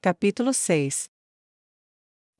Capítulo 6.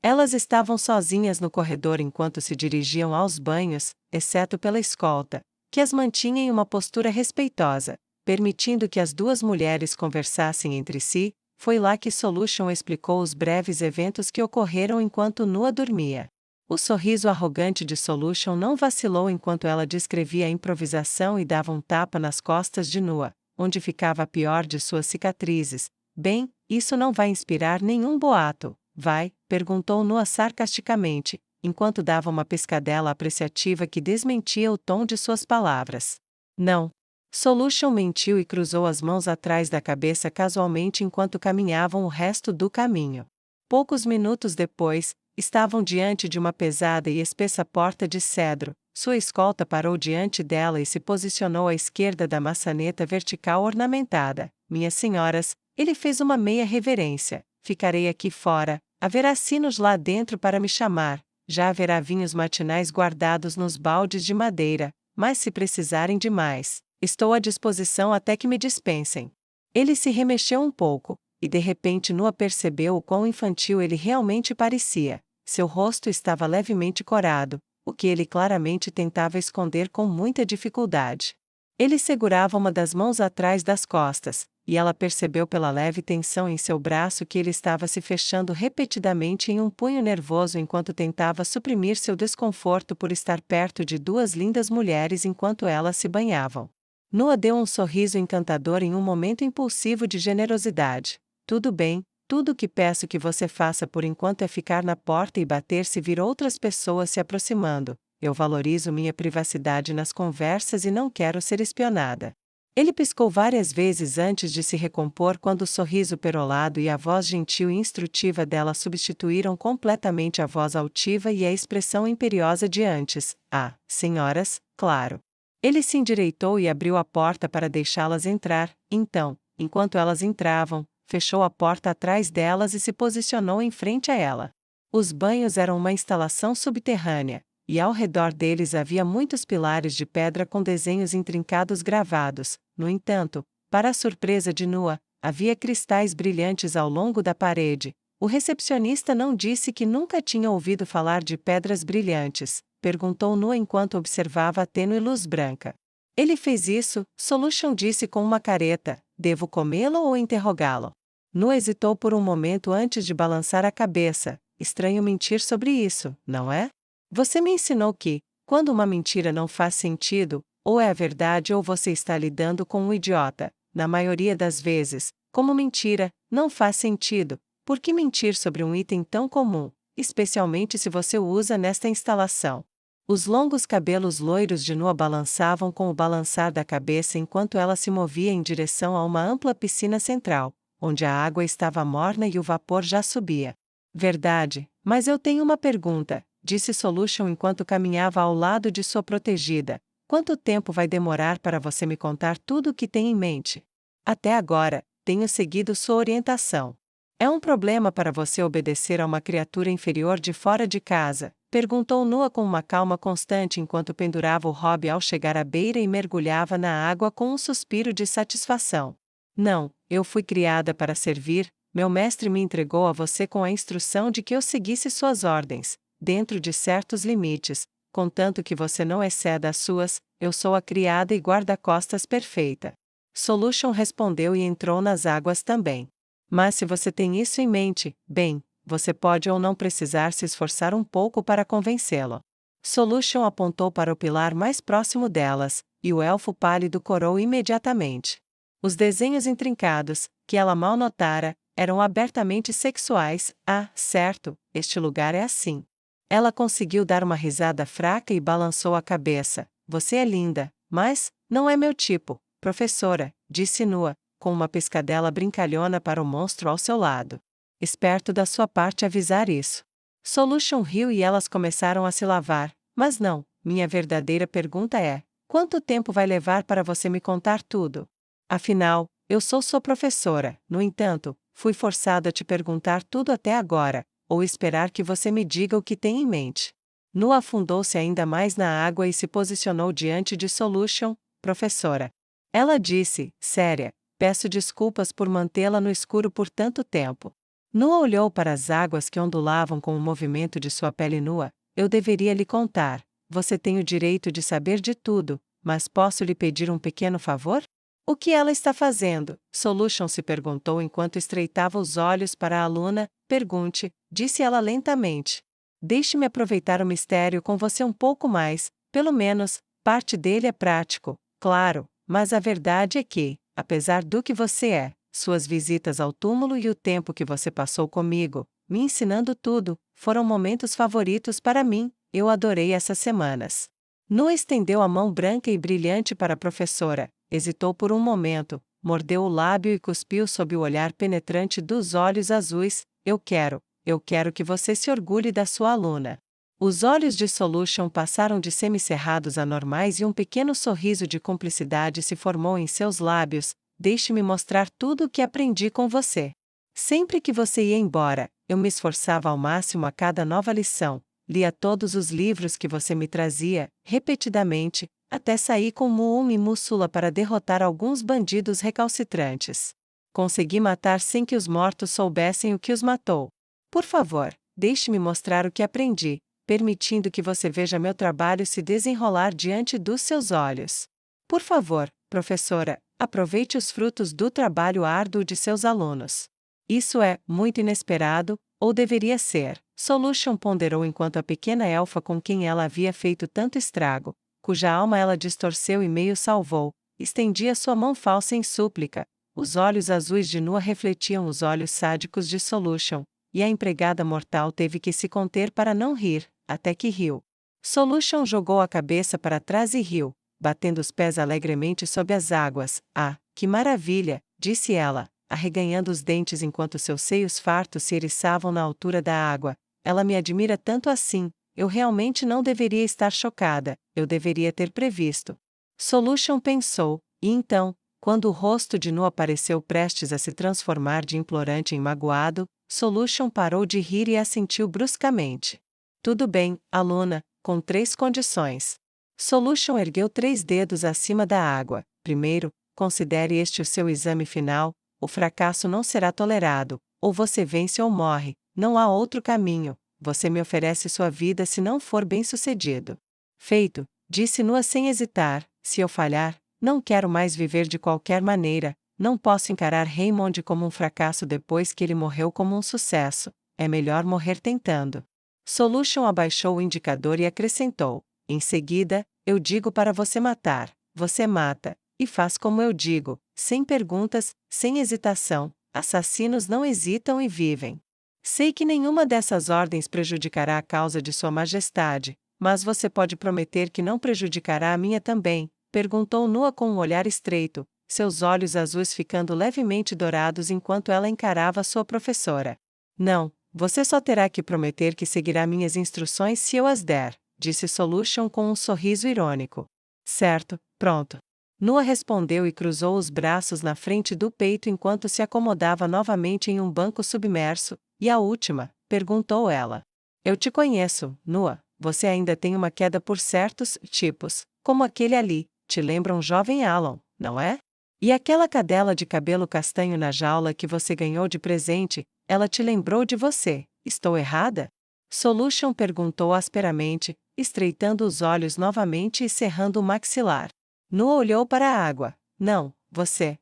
Elas estavam sozinhas no corredor enquanto se dirigiam aos banhos, exceto pela escolta, que as mantinha em uma postura respeitosa, permitindo que as duas mulheres conversassem entre si. Foi lá que Solution explicou os breves eventos que ocorreram enquanto Nua dormia. O sorriso arrogante de Solution não vacilou enquanto ela descrevia a improvisação e dava um tapa nas costas de Nua, onde ficava a pior de suas cicatrizes. Bem, isso não vai inspirar nenhum boato, vai? Perguntou Nua sarcasticamente, enquanto dava uma piscadela apreciativa que desmentia o tom de suas palavras. Não. Solution mentiu e cruzou as mãos atrás da cabeça casualmente enquanto caminhavam o resto do caminho. Poucos minutos depois, estavam diante de uma pesada e espessa porta de cedro. Sua escolta parou diante dela e se posicionou à esquerda da maçaneta vertical ornamentada. Minhas senhoras, ele fez uma meia reverência. Ficarei aqui fora. Haverá sinos lá dentro para me chamar. Já haverá vinhos matinais guardados nos baldes de madeira, mas se precisarem de mais, estou à disposição até que me dispensem. Ele se remexeu um pouco, e de repente Nua percebeu o quão infantil ele realmente parecia. Seu rosto estava levemente corado, o que ele claramente tentava esconder com muita dificuldade. Ele segurava uma das mãos atrás das costas, e ela percebeu pela leve tensão em seu braço que ele estava se fechando repetidamente em um punho nervoso enquanto tentava suprimir seu desconforto por estar perto de duas lindas mulheres enquanto elas se banhavam. Nua deu um sorriso encantador em um momento impulsivo de generosidade. Tudo bem, tudo o que peço que você faça por enquanto é ficar na porta e bater se vir outras pessoas se aproximando. Eu valorizo minha privacidade nas conversas e não quero ser espionada. Ele piscou várias vezes antes de se recompor quando o sorriso perolado e a voz gentil e instrutiva dela substituíram completamente a voz altiva e a expressão imperiosa de antes. Ah, senhoras, claro. Ele se endireitou e abriu a porta para deixá-las entrar. Então, enquanto elas entravam, fechou a porta atrás delas e se posicionou em frente a ela. Os banhos eram uma instalação subterrânea, e ao redor deles havia muitos pilares de pedra com desenhos intrincados gravados. No entanto, para a surpresa de Nua, havia cristais brilhantes ao longo da parede. O recepcionista não disse que nunca tinha ouvido falar de pedras brilhantes, perguntou Nua enquanto observava a tênue luz branca. Ele fez isso, Solution disse com uma careta. Devo comê-lo ou interrogá-lo? Nua hesitou por um momento antes de balançar a cabeça. Estranho mentir sobre isso, não é? Você me ensinou que, quando uma mentira não faz sentido, ou é a verdade ou você está lidando com um idiota. Na maioria das vezes, como mentira, não faz sentido. Por que mentir sobre um item tão comum, especialmente se você o usa nesta instalação? Os longos cabelos loiros de Nua balançavam com o balançar da cabeça enquanto ela se movia em direção a uma ampla piscina central, onde a água estava morna e o vapor já subia. Verdade, mas eu tenho uma pergunta, disse Solution enquanto caminhava ao lado de sua protegida. Quanto tempo vai demorar para você me contar tudo o que tem em mente? Até agora, tenho seguido sua orientação. É um problema para você obedecer a uma criatura inferior de fora de casa? Perguntou Nua com uma calma constante enquanto pendurava o hobby ao chegar à beira e mergulhava na água com um suspiro de satisfação. Não, eu fui criada para servir, meu mestre me entregou a você com a instrução de que eu seguisse suas ordens, dentro de certos limites, contanto que você não exceda as suas. Eu sou a criada e guarda-costas perfeita. Solution respondeu e entrou nas águas também. Mas se você tem isso em mente, bem, você pode ou não precisar se esforçar um pouco para convencê-lo. Solution apontou para o pilar mais próximo delas, e o elfo pálido corou imediatamente. Os desenhos intrincados, que ela mal notara, eram abertamente sexuais. Ah, certo, este lugar é assim. Ela conseguiu dar uma risada fraca e balançou a cabeça. Você é linda, mas não é meu tipo, professora, disse Nua, com uma piscadela brincalhona para o monstro ao seu lado. Esperto da sua parte avisar isso. Solution riu e elas começaram a se lavar. Mas não, minha verdadeira pergunta é: quanto tempo vai levar para você me contar tudo? Afinal, eu sou sua professora. No entanto, fui forçada a te perguntar tudo até agora, ou esperar que você me diga o que tem em mente. Nua afundou-se ainda mais na água e se posicionou diante de Solution. Professora. Ela disse, séria. Peço desculpas por mantê-la no escuro por tanto tempo. Nua olhou para as águas que ondulavam com o movimento de sua pele nua. Eu deveria lhe contar. Você tem o direito de saber de tudo, mas posso lhe pedir um pequeno favor? O que ela está fazendo? Solution se perguntou enquanto estreitava os olhos para a aluna. Pergunte, disse ela lentamente. Deixe-me aproveitar o mistério com você um pouco mais, pelo menos, parte dele é prático, claro, mas a verdade é que, apesar do que você é, suas visitas ao túmulo e o tempo que você passou comigo, me ensinando tudo, foram momentos favoritos para mim. Eu adorei essas semanas. Noah estendeu a mão branca e brilhante para a professora, hesitou por um momento, mordeu o lábio e cuspiu sob o olhar penetrante dos olhos azuis. Eu quero que você se orgulhe da sua aluna. Os olhos de Solution passaram de semicerrados a normais e um pequeno sorriso de cumplicidade se formou em seus lábios. Deixe-me mostrar tudo o que aprendi com você. Sempre que você ia embora, eu me esforçava ao máximo a cada nova lição, lia todos os livros que você me trazia, repetidamente, até sair com Muum e Mussula para derrotar alguns bandidos recalcitrantes. Consegui matar sem que os mortos soubessem o que os matou. Por favor, deixe-me mostrar o que aprendi, permitindo que você veja meu trabalho se desenrolar diante dos seus olhos. Por favor, professora, aproveite os frutos do trabalho árduo de seus alunos. Isso é muito inesperado, ou deveria ser, Solution ponderou enquanto a pequena elfa com quem ela havia feito tanto estrago, cuja alma ela distorceu e meio salvou, estendia sua mão falsa em súplica. Os olhos azuis de Nua refletiam os olhos sádicos de Solution, e a empregada mortal teve que se conter para não rir, até que riu. Solution jogou a cabeça para trás e riu, batendo os pés alegremente sob as águas. Ah, que maravilha, disse ela, arreganhando os dentes enquanto seus seios fartos se eriçavam na altura da água. Ela me admira tanto assim, eu realmente não deveria estar chocada, eu deveria ter previsto. Solution pensou, e então, quando o rosto de Nu apareceu prestes a se transformar de implorante em magoado, Solution parou de rir e assentiu bruscamente. Tudo bem, aluna, com 3 condições. Solution ergueu 3 dedos acima da água. Primeiro, considere este o seu exame final. O fracasso não será tolerado, ou você vence ou morre, não há outro caminho. Você me oferece sua vida se não for bem-sucedido. Feito, disse Nua sem hesitar. Se eu falhar, não quero mais viver de qualquer maneira. Não posso encarar Raymond como um fracasso depois que ele morreu como um sucesso. É melhor morrer tentando. Solution abaixou o indicador e acrescentou. Em seguida, eu digo para você matar. Você mata, e faz como eu digo, sem perguntas, sem hesitação. Assassinos não hesitam e vivem. Sei que nenhuma dessas ordens prejudicará a causa de Sua Majestade, mas você pode prometer que não prejudicará a minha também? Perguntou Nua com um olhar estreito, seus olhos azuis ficando levemente dourados enquanto ela encarava sua professora. Não, você só terá que prometer que seguirá minhas instruções se eu as der, disse Solution com um sorriso irônico. Certo, pronto. Nua respondeu e cruzou os braços na frente do peito enquanto se acomodava novamente em um banco submerso. E a última? Perguntou ela. Eu te conheço, Nua. Você ainda tem uma queda por certos tipos, como aquele ali. Te lembra um jovem Alan, não é? E aquela cadela de cabelo castanho na jaula que você ganhou de presente, ela te lembrou de você. Estou errada? Solution perguntou asperamente, estreitando os olhos novamente e cerrando o maxilar. Nua olhou para a água. Não, você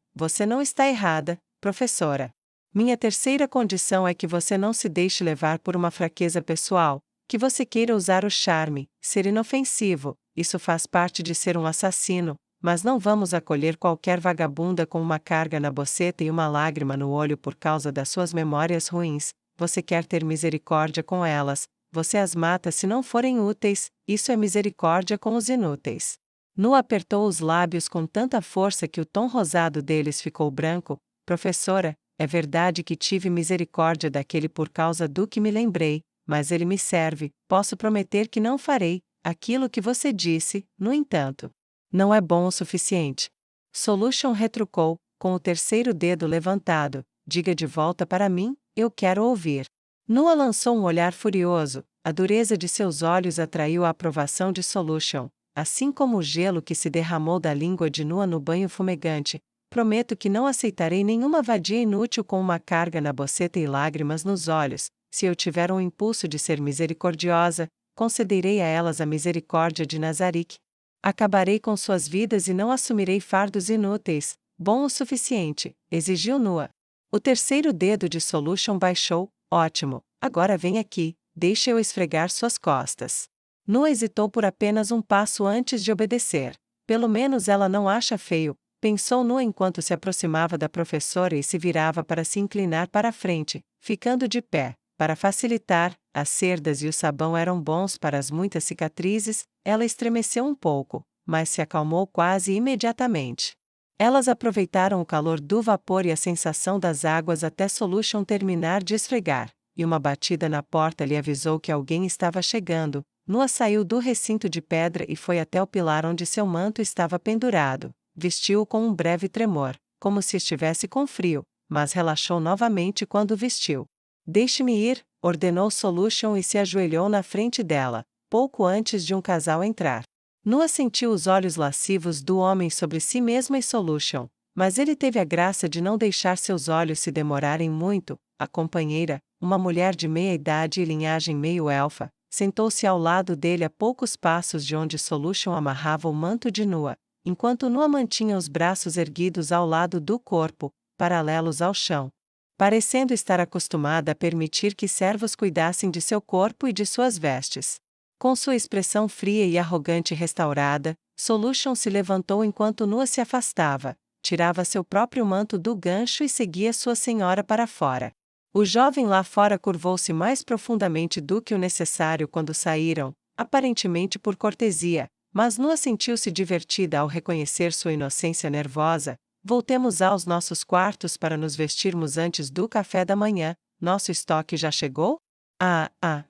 não está errada, professora. Minha terceira condição é que você não se deixe levar por uma fraqueza pessoal, que você queira usar o charme, ser inofensivo, isso faz parte de ser um assassino, mas não vamos acolher qualquer vagabunda com uma carga na boceta e uma lágrima no olho por causa das suas memórias ruins. Você quer ter misericórdia com elas, você as mata se não forem úteis, isso é misericórdia com os inúteis. Nu apertou os lábios com tanta força que o tom rosado deles ficou branco. Professora, é verdade que tive misericórdia daquele por causa do que me lembrei, mas ele me serve, posso prometer que não farei aquilo que você disse, no entanto. Não é bom o suficiente. Solution retrucou, com o terceiro dedo levantado. Diga de volta para mim, eu quero ouvir. Nua lançou um olhar furioso, a dureza de seus olhos atraiu a aprovação de Solution, assim como o gelo que se derramou da língua de Nua no banho fumegante. Prometo que não aceitarei nenhuma vadia inútil com uma carga na boceta e lágrimas nos olhos. Se eu tiver um impulso de ser misericordiosa, concederei a elas a misericórdia de Nazarick. Acabarei com suas vidas e não assumirei fardos inúteis. Bom o suficiente, exigiu Nua. O terceiro dedo de Solution baixou. Ótimo, agora vem aqui, deixe eu esfregar suas costas. Nua hesitou por apenas um passo antes de obedecer. Pelo menos ela não acha feio, pensou Nua enquanto se aproximava da professora e se virava para se inclinar para a frente, ficando de pé. Para facilitar, as cerdas e o sabão eram bons para as muitas cicatrizes. Ela estremeceu um pouco, mas se acalmou quase imediatamente. Elas aproveitaram o calor do vapor e a sensação das águas até Solution terminar de esfregar, e uma batida na porta lhe avisou que alguém estava chegando. Nua saiu do recinto de pedra e foi até o pilar onde seu manto estava pendurado. Vestiu-o com um breve tremor, como se estivesse com frio, mas relaxou novamente quando o vestiu. Deixe-me ir, ordenou Solution e se ajoelhou na frente dela, pouco antes de um casal entrar. Nua sentiu os olhos lascivos do homem sobre si mesmo e Solution, mas ele teve a graça de não deixar seus olhos se demorarem muito. A companheira, uma mulher de meia idade e linhagem meio elfa, sentou-se ao lado dele a poucos passos de onde Solution amarrava o manto de Nua, enquanto Nua mantinha os braços erguidos ao lado do corpo, paralelos ao chão, parecendo estar acostumada a permitir que servos cuidassem de seu corpo e de suas vestes. Com sua expressão fria e arrogante restaurada, Solution se levantou enquanto Nua se afastava, tirava seu próprio manto do gancho e seguia sua senhora para fora. O jovem lá fora curvou-se mais profundamente do que o necessário quando saíram, aparentemente por cortesia, mas Nua sentiu-se divertida ao reconhecer sua inocência nervosa. Voltemos aos nossos quartos para nos vestirmos antes do café da manhã. Nosso estoque já chegou?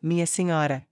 Minha senhora,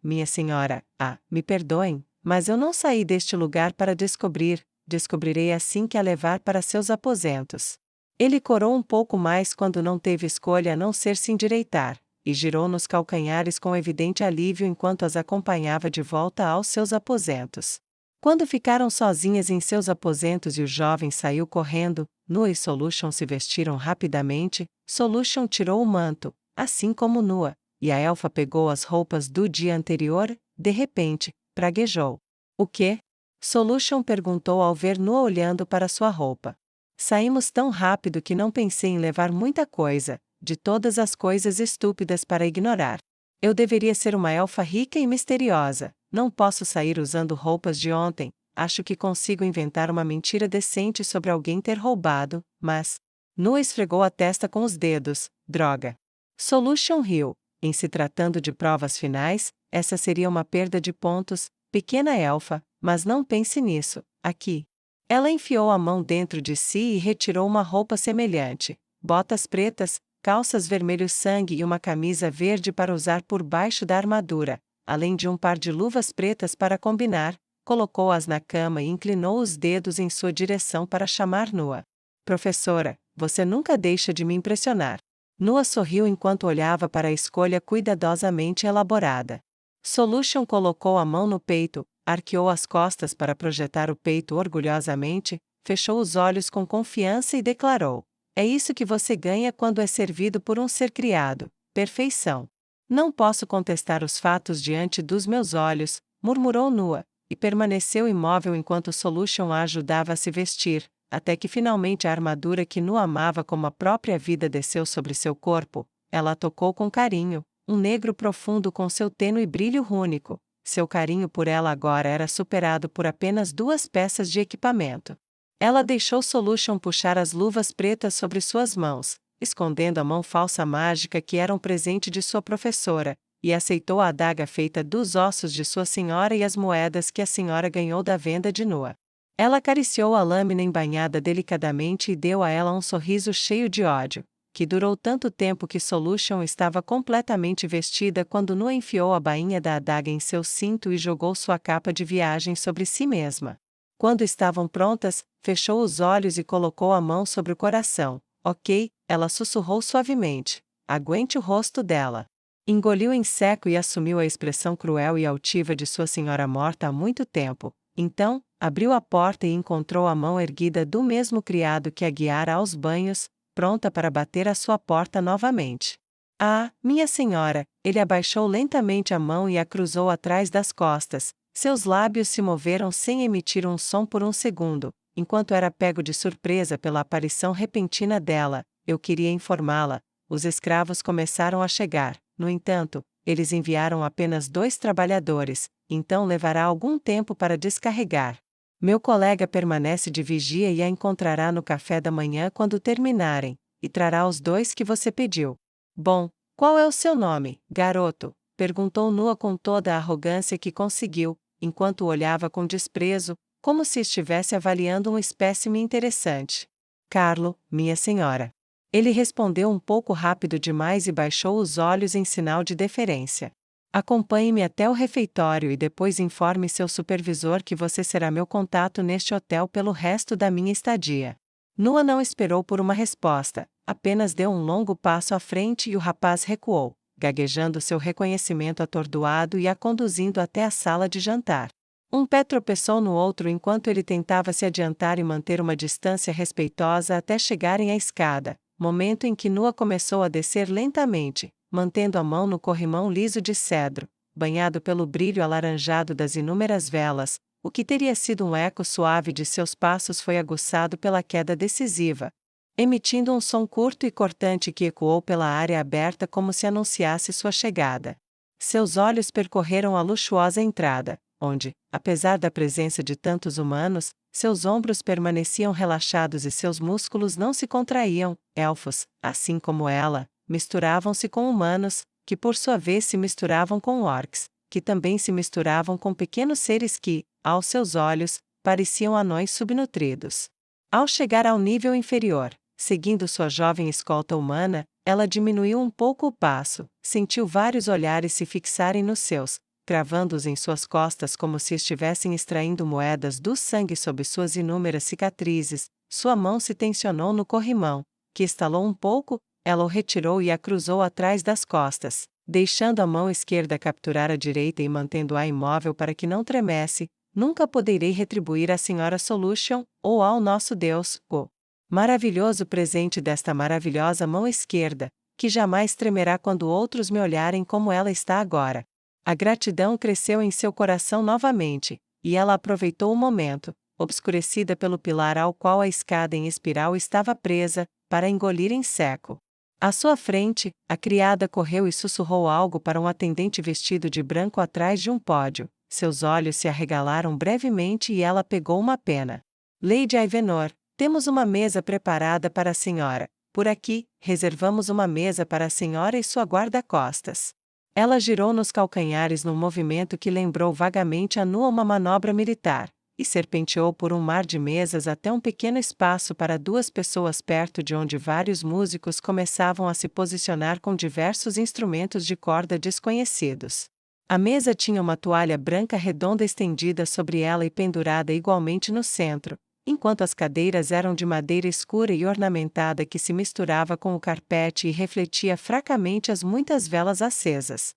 me perdoem, mas eu não saí deste lugar para descobrirei assim que a levar para seus aposentos. Ele corou um pouco mais quando não teve escolha a não ser se endireitar, e girou nos calcanhares com evidente alívio enquanto as acompanhava de volta aos seus aposentos. Quando ficaram sozinhas em seus aposentos e o jovem saiu correndo, Nua e Solution se vestiram rapidamente. Solution tirou o manto, assim como Nua, e a elfa pegou as roupas do dia anterior. De repente, praguejou. O quê? Solution perguntou ao ver Nua olhando para sua roupa. Saímos tão rápido que não pensei em levar muita coisa, de todas as coisas estúpidas para ignorar. Eu deveria ser uma elfa rica e misteriosa. Não posso sair usando roupas de ontem. Acho que consigo inventar uma mentira decente sobre alguém ter roubado, mas... Nua esfregou a testa com os dedos. Droga. Solution riu. Em se tratando de provas finais, essa seria uma perda de pontos, pequena elfa, mas não pense nisso. Aqui. Ela enfiou a mão dentro de si e retirou uma roupa semelhante. Botas pretas, calças vermelho sangue e uma camisa verde para usar por baixo da armadura, além de um par de luvas pretas para combinar. Colocou-as na cama e inclinou os dedos em sua direção para chamar Nua. Professora, você nunca deixa de me impressionar. Nua sorriu enquanto olhava para a escolha cuidadosamente elaborada. Solution colocou a mão no peito, arqueou as costas para projetar o peito orgulhosamente, fechou os olhos com confiança e declarou: é isso que você ganha quando é servido por um ser criado. Perfeição. Não posso contestar os fatos diante dos meus olhos, murmurou Nua, e permaneceu imóvel enquanto Solution a ajudava a se vestir, até que finalmente a armadura que Nua amava como a própria vida desceu sobre seu corpo. Ela a tocou com carinho, um negro profundo com seu tênue brilho rúnico. Seu carinho por ela agora era superado por apenas 2 peças de equipamento. Ela deixou Solution puxar as luvas pretas sobre suas mãos, escondendo a mão falsa mágica que era um presente de sua professora, e aceitou a adaga feita dos ossos de sua senhora e as moedas que a senhora ganhou da venda de Nua. Ela acariciou a lâmina embainhada delicadamente e deu a ela um sorriso cheio de ódio, que durou tanto tempo que Solution estava completamente vestida quando Nua enfiou a bainha da adaga em seu cinto e jogou sua capa de viagem sobre si mesma. Quando estavam prontas, fechou os olhos e colocou a mão sobre o coração. Ok, ela sussurrou suavemente. Aguente o rosto dela. Engoliu em seco e assumiu a expressão cruel e altiva de sua senhora morta há muito tempo. Então, abriu a porta e encontrou a mão erguida do mesmo criado que a guiara aos banhos, pronta para bater à sua porta novamente. Ah, minha senhora! Ele abaixou lentamente a mão e a cruzou atrás das costas. Seus lábios se moveram sem emitir um som por um segundo, enquanto era pego de surpresa pela aparição repentina dela. Eu queria informá-la. Os escravos começaram a chegar. No entanto, eles enviaram apenas 2 trabalhadores, então levará algum tempo para descarregar. Meu colega permanece de vigia e a encontrará no café da manhã quando terminarem, e trará os 2 que você pediu. Bom, qual é o seu nome, garoto? Perguntou Nua com toda a arrogância que conseguiu, enquanto o olhava com desprezo, como se estivesse avaliando um espécime interessante. Carlo, minha senhora. Ele respondeu um pouco rápido demais e baixou os olhos em sinal de deferência. Acompanhe-me até o refeitório e depois informe seu supervisor que você será meu contato neste hotel pelo resto da minha estadia. Nua não esperou por uma resposta, apenas deu um longo passo à frente e o rapaz recuou, gaguejando seu reconhecimento atordoado e a conduzindo até a sala de jantar. Um pé tropeçou no outro enquanto ele tentava se adiantar e manter uma distância respeitosa até chegarem à escada, momento em que Nua começou a descer lentamente, mantendo a mão no corrimão liso de cedro, banhado pelo brilho alaranjado das inúmeras velas. O que teria sido um eco suave de seus passos foi aguçado pela queda decisiva, emitindo um som curto e cortante que ecoou pela área aberta como se anunciasse sua chegada. Seus olhos percorreram a luxuosa entrada, onde, apesar da presença de tantos humanos, seus ombros permaneciam relaxados e seus músculos não se contraíam. Elfos, assim como ela, misturavam-se com humanos, que por sua vez se misturavam com orcs, que também se misturavam com pequenos seres que, aos seus olhos, pareciam anões subnutridos. Ao chegar ao nível inferior, seguindo sua jovem escolta humana, ela diminuiu um pouco o passo, sentiu vários olhares se fixarem nos seus, cravando-os em suas costas como se estivessem extraindo moedas do sangue sob suas inúmeras cicatrizes. Sua mão se tensionou no corrimão, que estalou um pouco, ela o retirou e a cruzou atrás das costas, deixando a mão esquerda capturar a direita e mantendo-a imóvel para que não tremesse. Nunca poderei retribuir à Senhora Solution, ou ao nosso Deus, o maravilhoso presente desta maravilhosa mão esquerda, que jamais tremerá quando outros me olharem como ela está agora. A gratidão cresceu em seu coração novamente, e ela aproveitou o momento, obscurecida pelo pilar ao qual a escada em espiral estava presa, para engolir em seco. À sua frente, a criada correu e sussurrou algo para um atendente vestido de branco atrás de um pódio. Seus olhos se arregalaram brevemente e ela pegou uma pena. Lady Ivanor, temos uma mesa preparada para a senhora. Por aqui, reservamos uma mesa para a senhora e sua guarda-costas. Ela girou nos calcanhares num movimento que lembrou vagamente a Nua uma manobra militar, e serpenteou por um mar de mesas até um pequeno espaço para 2 pessoas perto de onde vários músicos começavam a se posicionar com diversos instrumentos de corda desconhecidos. A mesa tinha uma toalha branca redonda estendida sobre ela e pendurada igualmente no centro, enquanto as cadeiras eram de madeira escura e ornamentada que se misturava com o carpete e refletia fracamente as muitas velas acesas.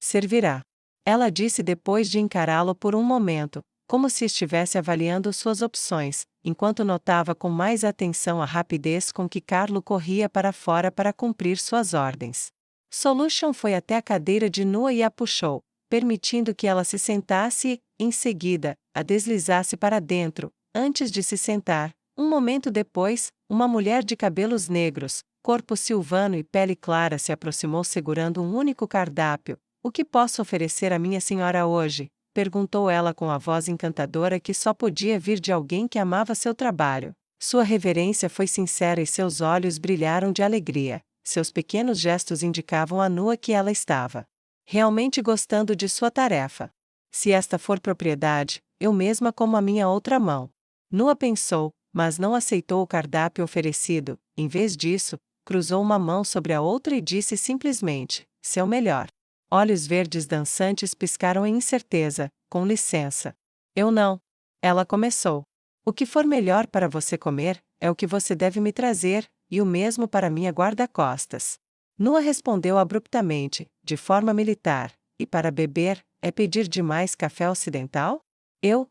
Servirá. Ela disse depois de encará-lo por um momento, como se estivesse avaliando suas opções, enquanto notava com mais atenção a rapidez com que Carlo corria para fora para cumprir suas ordens. Solution foi até a cadeira de Nua e a puxou, permitindo que ela se sentasse e, em seguida, a deslizasse para dentro. Antes de se sentar, um momento depois, uma mulher de cabelos negros, corpo silvano e pele clara se aproximou segurando um único cardápio. O que posso oferecer à minha senhora hoje? Perguntou ela com a voz encantadora que só podia vir de alguém que amava seu trabalho. Sua reverência foi sincera e seus olhos brilharam de alegria. Seus pequenos gestos indicavam a Nua que ela estava realmente gostando de sua tarefa. Se esta for propriedade, eu mesma como a minha outra mão. Nua pensou, mas não aceitou o cardápio oferecido. Em vez disso, cruzou uma mão sobre a outra e disse simplesmente: seu melhor. Olhos verdes dançantes piscaram em incerteza. Com licença. Eu não. Ela começou. O que for melhor para você comer, é o que você deve me trazer, e o mesmo para minha guarda-costas. Nua respondeu abruptamente, de forma militar: e para beber, é pedir demais café ocidental? Eu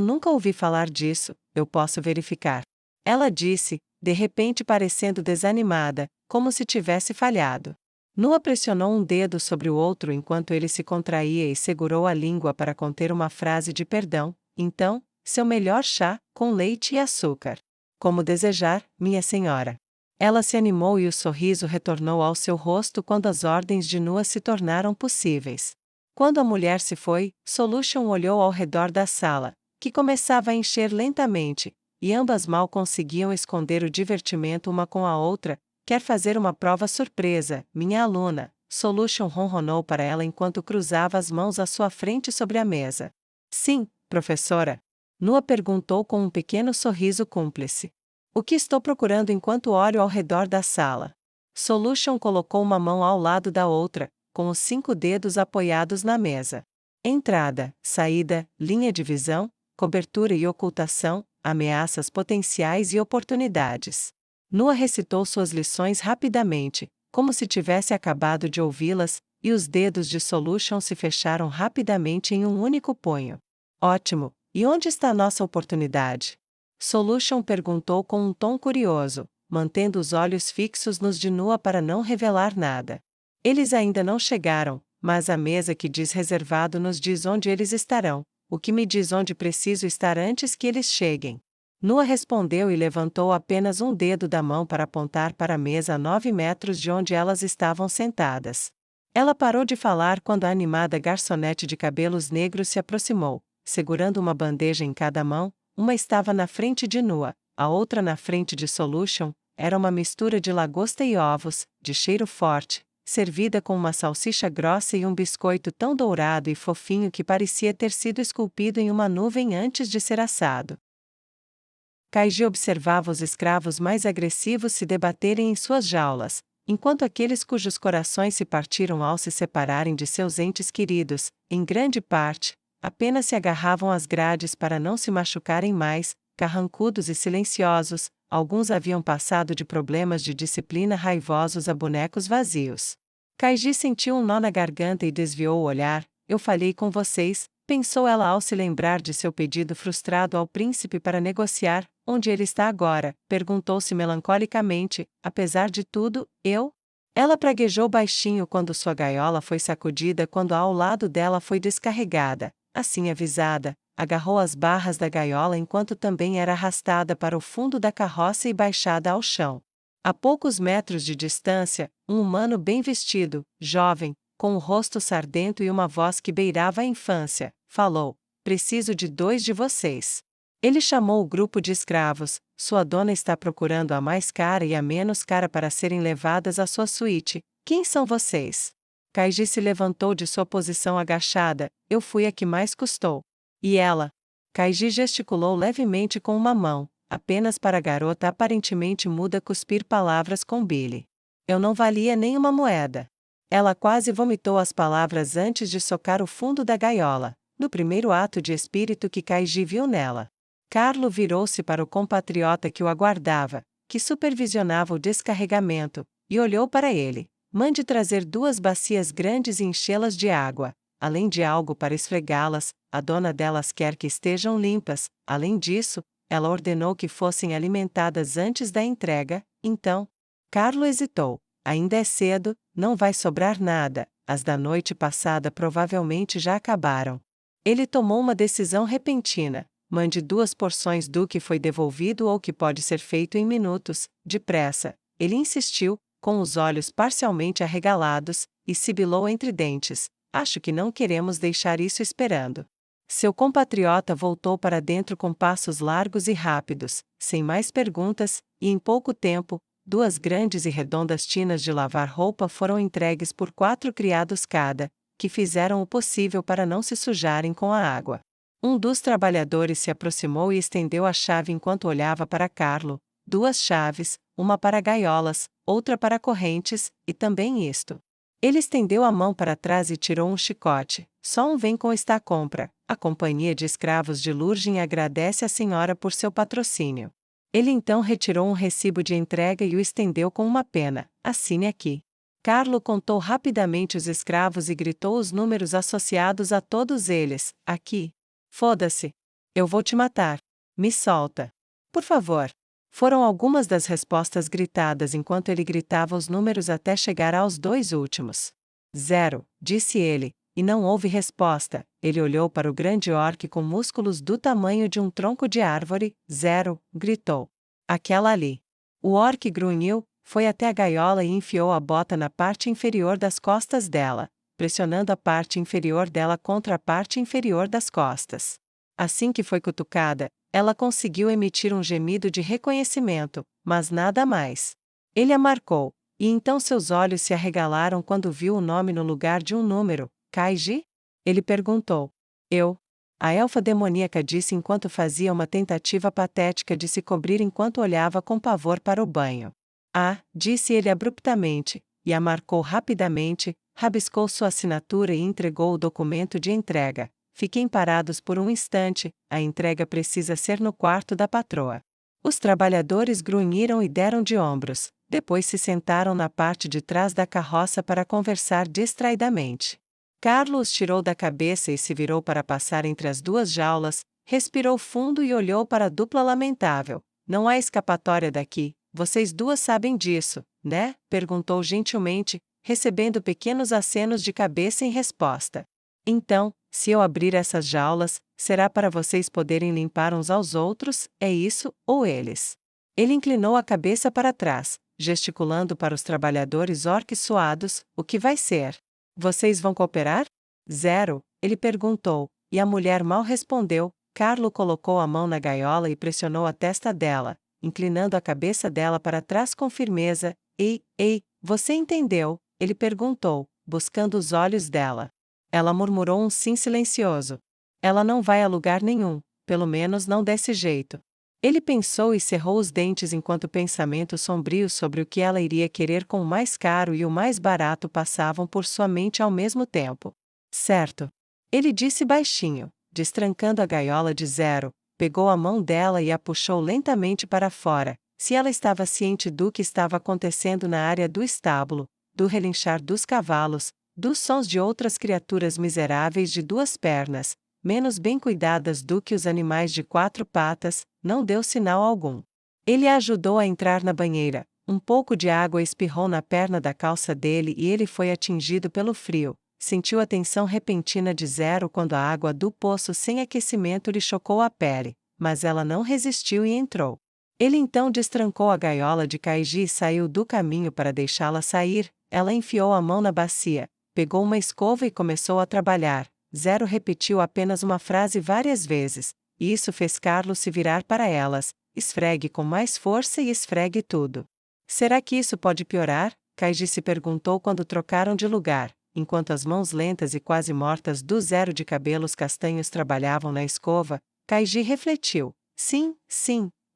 nunca ouvi falar disso, eu posso verificar. Ela disse, de repente parecendo desanimada, como se tivesse falhado. Nua pressionou um dedo sobre o outro enquanto ele se contraía e segurou a língua para conter uma frase de perdão. Então, seu melhor chá, com leite e açúcar. Como desejar, minha senhora. Ela se animou e o sorriso retornou ao seu rosto quando as ordens de Nua se tornaram possíveis. Quando a mulher se foi, Solution olhou ao redor da sala, que começava a encher lentamente, e ambas mal conseguiam esconder o divertimento uma com a outra. Quer fazer uma prova surpresa, minha aluna? Solution ronronou para ela enquanto cruzava as mãos à sua frente sobre a mesa. Sim, professora. Nua perguntou com um pequeno sorriso cúmplice. O que estou procurando enquanto olho ao redor da sala? Solution colocou uma mão ao lado da outra, com os 5 dedos apoiados na mesa. Entrada, saída, linha de visão, cobertura e ocultação, ameaças potenciais e oportunidades. Nua recitou suas lições rapidamente, como se tivesse acabado de ouvi-las, e os dedos de Solution se fecharam rapidamente em um único punho. Ótimo! E onde está nossa oportunidade? Solution perguntou com um tom curioso, mantendo os olhos fixos nos de Nua para não revelar nada. Eles ainda não chegaram, mas a mesa que diz reservado nos diz onde eles estarão, o que me diz onde preciso estar antes que eles cheguem. Nua respondeu e levantou apenas um dedo da mão para apontar para a mesa a 9 metros de onde elas estavam sentadas. Ela parou de falar quando a animada garçonete de cabelos negros se aproximou, segurando uma bandeja em cada mão. Uma estava na frente de Nua, a outra na frente de Solution. Era uma mistura de lagosta e ovos, de cheiro forte, servida com uma salsicha grossa e um biscoito tão dourado e fofinho que parecia ter sido esculpido em uma nuvem antes de ser assado. Kaiji observava os escravos mais agressivos se debaterem em suas jaulas, enquanto aqueles cujos corações se partiram ao se separarem de seus entes queridos, em grande parte, apenas se agarravam às grades para não se machucarem mais. Carrancudos e silenciosos, alguns haviam passado de problemas de disciplina raivosos a bonecos vazios. Kaiji sentiu um nó na garganta e desviou o olhar. Eu falhei com vocês, pensou ela ao se lembrar de seu pedido frustrado ao príncipe para negociar. Onde ele está agora? Perguntou-se melancolicamente. Apesar de tudo, eu? Ela praguejou baixinho quando sua gaiola foi sacudida quando a ao lado dela foi descarregada. Assim avisada, agarrou as barras da gaiola enquanto também era arrastada para o fundo da carroça e baixada ao chão. A poucos metros de distância, um humano bem vestido, jovem, com o rosto sardento e uma voz que beirava a infância, falou: preciso de 2 de vocês. Ele chamou o grupo de escravos. Sua dona está procurando a mais cara e a menos cara para serem levadas à sua suíte. Quem são vocês? Kaiji se levantou de sua posição agachada. Eu fui a que mais custou. E ela? Kaiji gesticulou levemente com uma mão, apenas para a garota aparentemente muda cuspir palavras com Billy. Eu não valia nem uma moeda. Ela quase vomitou as palavras antes de socar o fundo da gaiola, no primeiro ato de espírito que Kaiji viu nela. Carlo virou-se para o compatriota que o aguardava, que supervisionava o descarregamento, e olhou para ele. Mande trazer 2 bacias grandes e enchê-las de água. Além de algo para esfregá-las, a dona delas quer que estejam limpas. Além disso, ela ordenou que fossem alimentadas antes da entrega. Então, Carlo hesitou. Ainda é cedo, não vai sobrar nada. As da noite passada provavelmente já acabaram. Ele tomou uma decisão repentina. Mande 2 porções do que foi devolvido ou que pode ser feito em minutos, depressa. Ele insistiu, com os olhos parcialmente arregalados, e sibilou entre dentes. Acho que não queremos deixar isso esperando. Seu compatriota voltou para dentro com passos largos e rápidos, sem mais perguntas, e em pouco tempo, 2 grandes e redondas tinas de lavar roupa foram entregues por 4 criados cada, que fizeram o possível para não se sujarem com a água. Um dos trabalhadores se aproximou e estendeu a chave enquanto olhava para Carlo. 2 chaves, uma para gaiolas, outra para correntes, e também isto. Ele estendeu a mão para trás e tirou um chicote. Só um vem com esta compra. A companhia de escravos de Lurgin agradece a senhora por seu patrocínio. Ele então retirou um recibo de entrega e o estendeu com uma pena. Assine aqui. Carlo contou rapidamente os escravos e gritou os números associados a todos eles. Aqui. Foda-se. Eu vou te matar. Me solta. Por favor. Foram algumas das respostas gritadas enquanto ele gritava os números até chegar aos 2 últimos. 0, disse ele, e não houve resposta. Ele olhou para o grande orc com músculos do tamanho de um tronco de árvore. 0, gritou. Aquela ali. O orc grunhiu, foi até a gaiola e enfiou a bota na parte inferior das costas dela, pressionando a parte inferior dela contra a parte inferior das costas. Assim que foi cutucada, ela conseguiu emitir um gemido de reconhecimento, mas nada mais. Ele a marcou, e então seus olhos se arregalaram quando viu o nome no lugar de um número. Kaiji? Ele perguntou. Eu? A elfa demoníaca disse enquanto fazia uma tentativa patética de se cobrir enquanto olhava com pavor para o banho. Ah, disse ele abruptamente, e a marcou rapidamente, rabiscou sua assinatura e entregou o documento de entrega. Fiquem parados por um instante, a entrega precisa ser no quarto da patroa. Os trabalhadores grunhiram e deram de ombros, depois se sentaram na parte de trás da carroça para conversar distraidamente. Carlos tirou da cabeça e se virou para passar entre as duas jaulas, respirou fundo e olhou para a dupla lamentável. Não há escapatória daqui, vocês duas sabem disso, né? Perguntou gentilmente, recebendo pequenos acenos de cabeça em resposta. Então, se eu abrir essas jaulas, será para vocês poderem limpar uns aos outros, é isso, ou eles? Ele inclinou a cabeça para trás, gesticulando para os trabalhadores orques suados, o que vai ser? Vocês vão cooperar? 0, ele perguntou, e a mulher mal respondeu. Carlo colocou a mão na gaiola e pressionou a testa dela, inclinando a cabeça dela para trás com firmeza. Ei, você entendeu? Ele perguntou, buscando os olhos dela. Ela murmurou um sim silencioso. Ela não vai a lugar nenhum, pelo menos não desse jeito. Ele pensou e cerrou os dentes enquanto pensamentos sombrios sobre o que ela iria querer com o mais caro e o mais barato passavam por sua mente ao mesmo tempo. Certo. Ele disse baixinho, destrancando a gaiola de 0, pegou a mão dela e a puxou lentamente para fora. Se ela estava ciente do que estava acontecendo na área do estábulo, do relinchar dos cavalos, dos sons de outras criaturas miseráveis de 2 pernas, menos bem cuidadas do que os animais de 4 patas, não deu sinal algum. Ele a ajudou a entrar na banheira, um pouco de água espirrou na perna da calça dele e ele foi atingido pelo frio. Sentiu a tensão repentina de 0 quando a água do poço sem aquecimento lhe chocou a pele, mas ela não resistiu e entrou. Ele então destrancou a gaiola de Kaiji e saiu do caminho para deixá-la sair. Ela enfiou a mão na bacia, pegou uma escova e começou a trabalhar. 0 repetiu apenas uma frase várias vezes, e isso fez Carlos se virar para elas. Esfregue com mais força e esfregue tudo. Será que isso pode piorar? Kaiji se perguntou quando trocaram de lugar, enquanto as mãos lentas e quase mortas do 0 de cabelos castanhos trabalhavam na escova. Kaiji refletiu. Sim,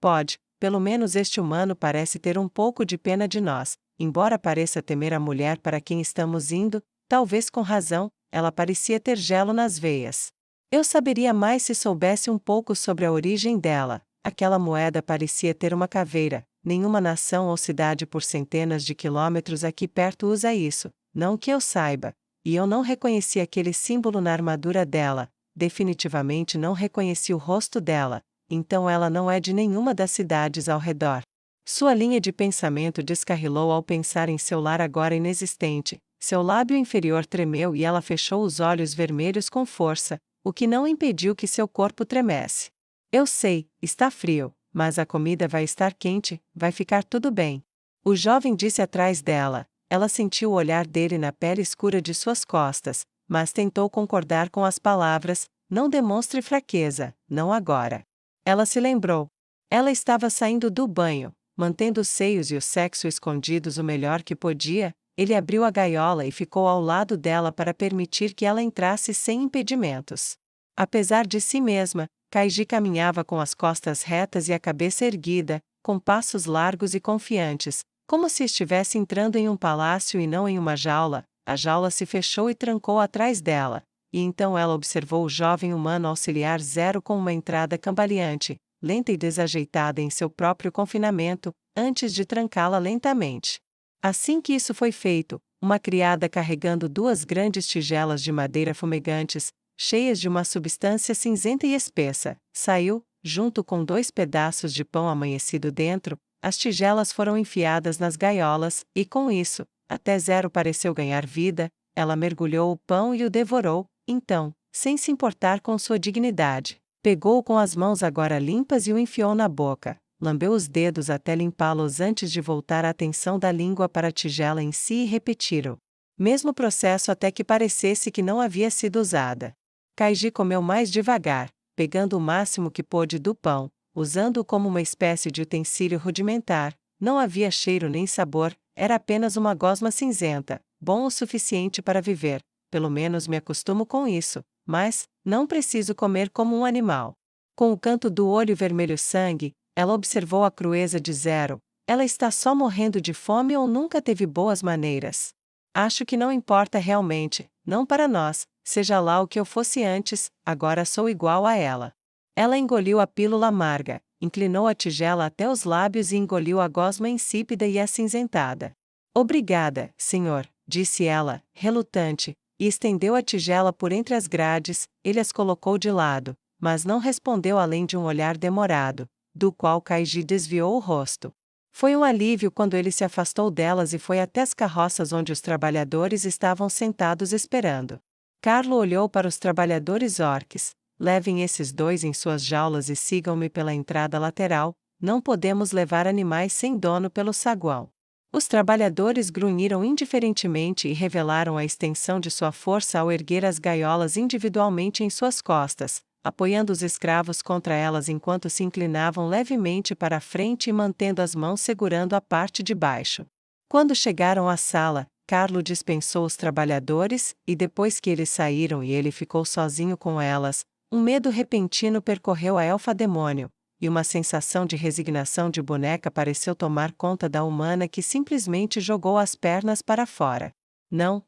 pode. Pelo menos este humano parece ter um pouco de pena de nós, embora pareça temer a mulher para quem estamos indo, talvez com razão, ela parecia ter gelo nas veias. Eu saberia mais se soubesse um pouco sobre a origem dela. Aquela moeda parecia ter uma caveira. Nenhuma nação ou cidade por centenas de quilômetros aqui perto usa isso, não que eu saiba. E eu não reconheci aquele símbolo na armadura dela, definitivamente não reconheci o rosto dela, então ela não é de nenhuma das cidades ao redor. Sua linha de pensamento descarrilou ao pensar em seu lar agora inexistente. Seu lábio inferior tremeu e ela fechou os olhos vermelhos com força, o que não impediu que seu corpo tremesse. Eu sei, está frio, mas a comida vai estar quente, vai ficar tudo bem. O jovem disse atrás dela. Ela sentiu o olhar dele na pele escura de suas costas, mas tentou concordar com as palavras. Não demonstre fraqueza, não agora. Ela se lembrou. Ela estava saindo do banho, mantendo os seios e o sexo escondidos o melhor que podia. Ele abriu a gaiola e ficou ao lado dela para permitir que ela entrasse sem impedimentos. Apesar de si mesma, Kaiji caminhava com as costas retas e a cabeça erguida, com passos largos e confiantes, como se estivesse entrando em um palácio e não em uma jaula. A jaula se fechou e trancou atrás dela, e então ela observou o jovem humano auxiliar 0 com uma entrada cambaleante, lenta e desajeitada em seu próprio confinamento, antes de trancá-la lentamente. Assim que isso foi feito, uma criada carregando 2 grandes tigelas de madeira fumegantes, cheias de uma substância cinzenta e espessa, saiu, junto com 2 pedaços de pão amanhecido dentro. As tigelas foram enfiadas nas gaiolas, e com isso, até Zero pareceu ganhar vida. Ela mergulhou o pão e o devorou. Então, sem se importar com sua dignidade, pegou-o com as mãos agora limpas e o enfiou na boca. Lambeu os dedos até limpá-los antes de voltar a atenção da língua para a tigela em si e repetir o mesmo processo até que parecesse que não havia sido usada. Kaiji comeu mais devagar, pegando o máximo que pôde do pão, usando-o como uma espécie de utensílio rudimentar. Não havia cheiro nem sabor, era apenas uma gosma cinzenta, bom o suficiente para viver. Pelo menos me acostumo com isso, mas não preciso comer como um animal. Com o canto do olho vermelho sangue, ela observou a crueza de Zero. Ela está só morrendo de fome ou nunca teve boas maneiras? Acho que não importa realmente, não para nós, seja lá o que eu fosse antes, agora sou igual a ela. Ela engoliu a pílula amarga, inclinou a tigela até os lábios e engoliu a gosma insípida e acinzentada. Obrigada, senhor, disse ela, relutante, e estendeu a tigela por entre as grades. Ele as colocou de lado, mas não respondeu além de um olhar demorado, do qual Kaiji desviou o rosto. Foi um alívio quando ele se afastou delas e foi até as carroças onde os trabalhadores estavam sentados esperando. Carlo olhou para os trabalhadores orques. Levem esses 2 em suas jaulas e sigam-me pela entrada lateral. Não podemos levar animais sem dono pelo saguão. Os trabalhadores grunhiram indiferentemente e revelaram a extensão de sua força ao erguer as gaiolas individualmente em suas costas, apoiando os escravos contra elas enquanto se inclinavam levemente para a frente e mantendo as mãos segurando a parte de baixo. Quando chegaram à sala, Carlo dispensou os trabalhadores, e depois que eles saíram e ele ficou sozinho com elas, um medo repentino percorreu a elfa-demônio, e uma sensação de resignação de boneca pareceu tomar conta da humana que simplesmente jogou as pernas para fora. Não,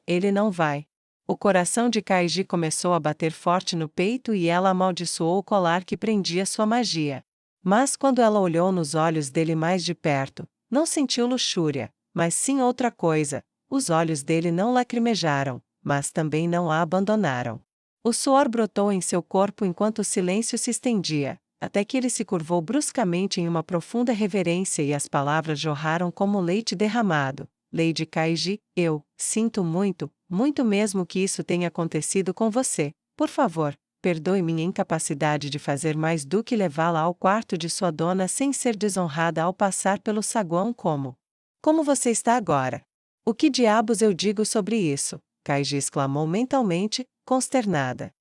ele não vai. O coração de Kaiji começou a bater forte no peito e ela amaldiçoou o colar que prendia sua magia. Mas quando ela olhou nos olhos dele mais de perto, não sentiu luxúria, mas sim outra coisa. Os olhos dele não lacrimejaram, mas também não a abandonaram. O suor brotou em seu corpo enquanto o silêncio se estendia, até que ele se curvou bruscamente em uma profunda reverência e as palavras jorraram como leite derramado. Lady Kaiji, eu sinto muito, muito mesmo que isso tenha acontecido com você. Por favor, perdoe minha incapacidade de fazer mais do que levá-la ao quarto de sua dona sem ser desonrada ao passar pelo saguão como você está agora? O que diabos eu digo sobre isso? Kaiji exclamou mentalmente, consternada.